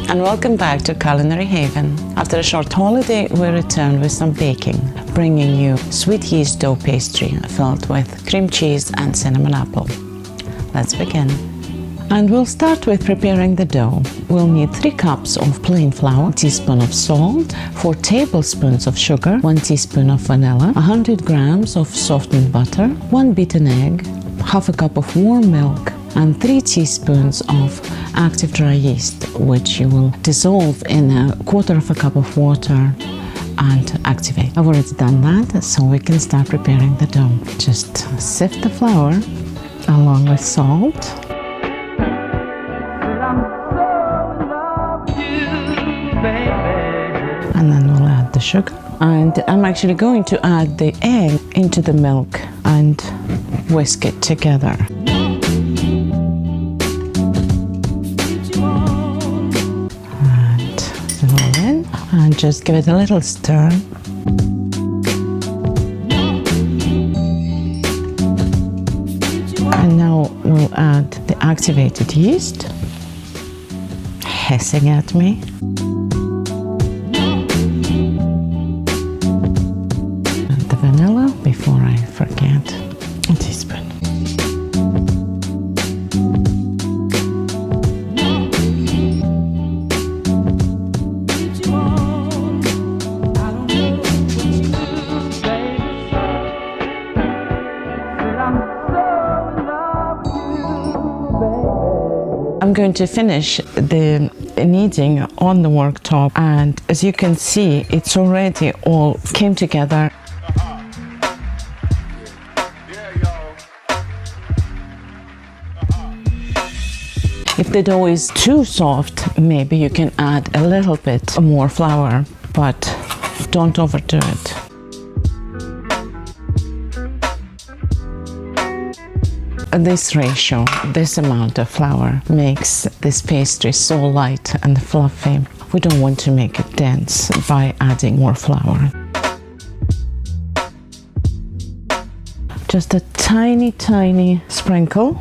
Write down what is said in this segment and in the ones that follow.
and welcome back to Culinary Haven. After a short holiday, we return with some baking, bringing you sweet yeast dough pastry filled with cream cheese and cinnamon apple. Let's begin. And we'll start with preparing the dough. We'll need 3 cups of plain flour, 1 teaspoon of salt, 4 tablespoons of sugar, 1 teaspoon of vanilla, 100 grams of softened butter, 1 beaten egg, half a cup of warm milk, and 3 teaspoons of active dry yeast, which you will dissolve in a 1/4 cup of water and activate. I've already done that, so we can start preparing the dough. Just sift the flour along with salt. And then we'll add the sugar. And I'm actually going to add the egg into the milk and whisk it together. And roll in and just give it a little stir. And now we'll add the activated yeast, hissing at me. Vanilla, before I forget, 1 teaspoon. I'm going to finish the kneading on the worktop, and as you can see, it's already all came together. If the dough is too soft, maybe you can add a little bit more flour, but don't overdo it. This ratio, this amount of flour, makes this pastry so light and fluffy. We don't want to make it dense by adding more flour. Just a tiny, tiny sprinkle.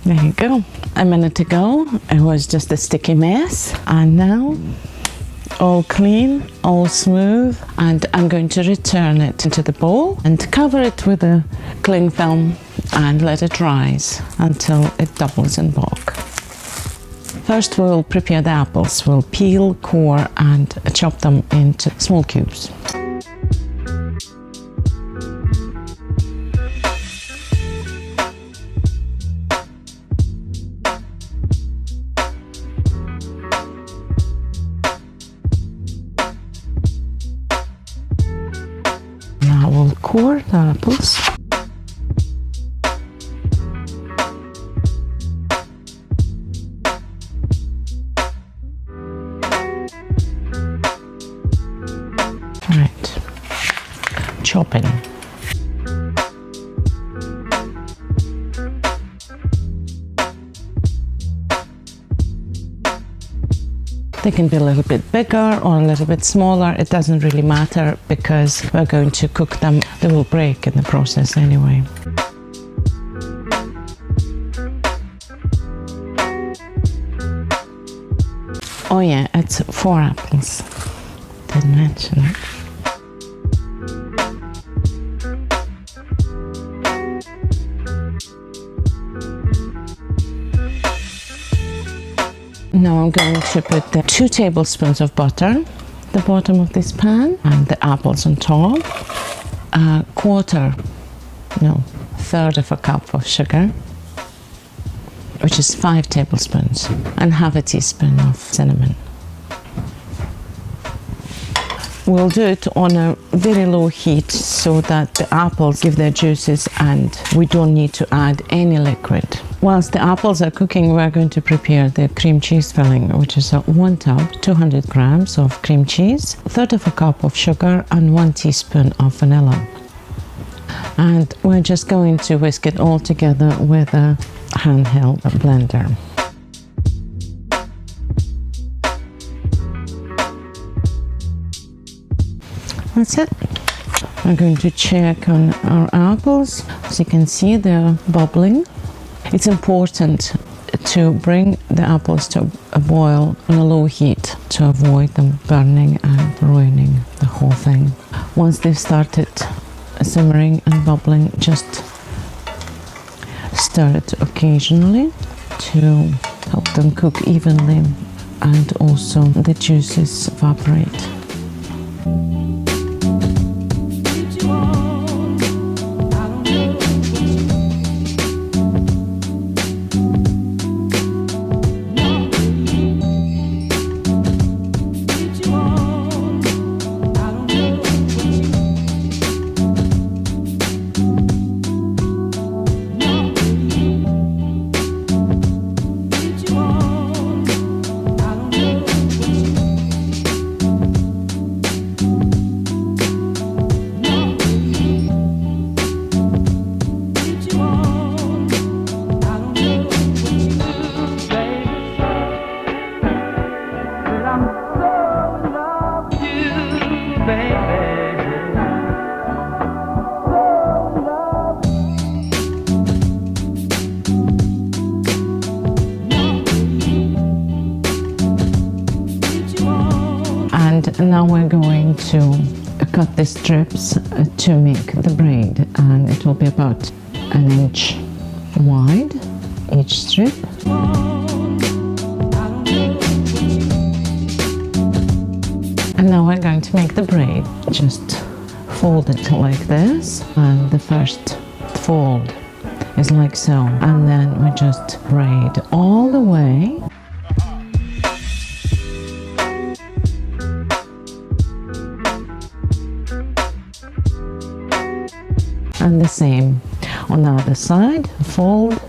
There you go. A minute ago, it was just a sticky mess, and now all clean, all smooth, and I'm going to return it into the bowl and cover it with a cling film and let it rise until it doubles in bulk. First, we'll prepare the apples. We'll peel, core, and chop them into small cubes. Now we'll core the apples. Right, chopping. They can be a little bit bigger or a little bit smaller. It doesn't really matter because we're going to cook them. They will break in the process anyway. Oh yeah, it's 4 apples. Didn't mention it. Now I'm going to put the 2 tablespoons of butter at the bottom of this pan and the apples on top, a 1/3 of a cup of sugar, which is 5 tablespoons, and half a teaspoon of cinnamon. We'll do it on a very low heat so that the apples give their juices and we don't need to add any liquid. Whilst the apples are cooking, we're going to prepare the cream cheese filling, which is 1 tub, 200 grams of cream cheese, 1/3 cup of sugar, and 1 teaspoon of vanilla. And we're just going to whisk it all together with a handheld blender. That's it. I'm going to check on our apples. As you can see, they're bubbling. It's important to bring the apples to a boil on a low heat to avoid them burning and ruining the whole thing. Once they've started simmering and bubbling, just stir it occasionally to help them cook evenly and also the juices evaporate. And now we're going to cut the strips to make the braid, and it will be about 1 inch wide each strip. And now we're going to make the braid. Just fold it like this, and the first fold is like so, and then we just braid all the way. And the same on the other side, fold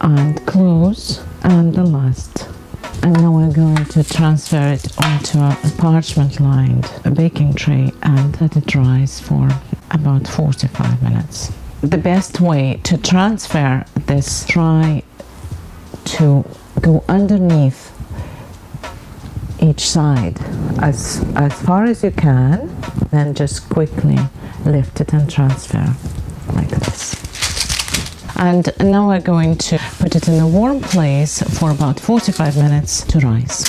and close, and the last. And now we're going to transfer it onto a parchment lined baking tray and let it dries for about 4 to 5 minutes. The best way to transfer this, try to go underneath each side as far as you can, then just quickly lift it and transfer like this. And now we're going to put it in a warm place for about 45 minutes to rise.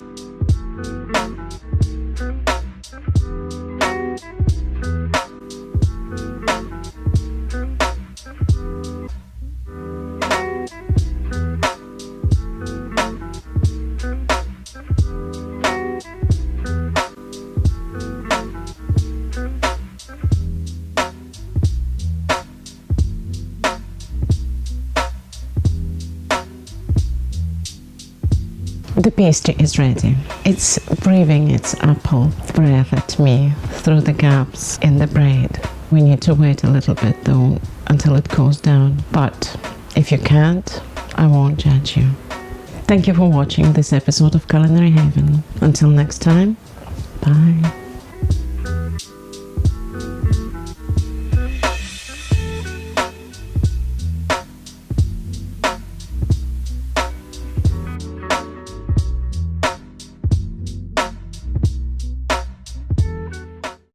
The pastry is ready. It's breathing its apple breath at me through the gaps in the braid. We need to wait a little bit though until it cools down, but if you can't, I won't judge you. Thank you for watching this episode of Culinary Haven. Until next time, bye.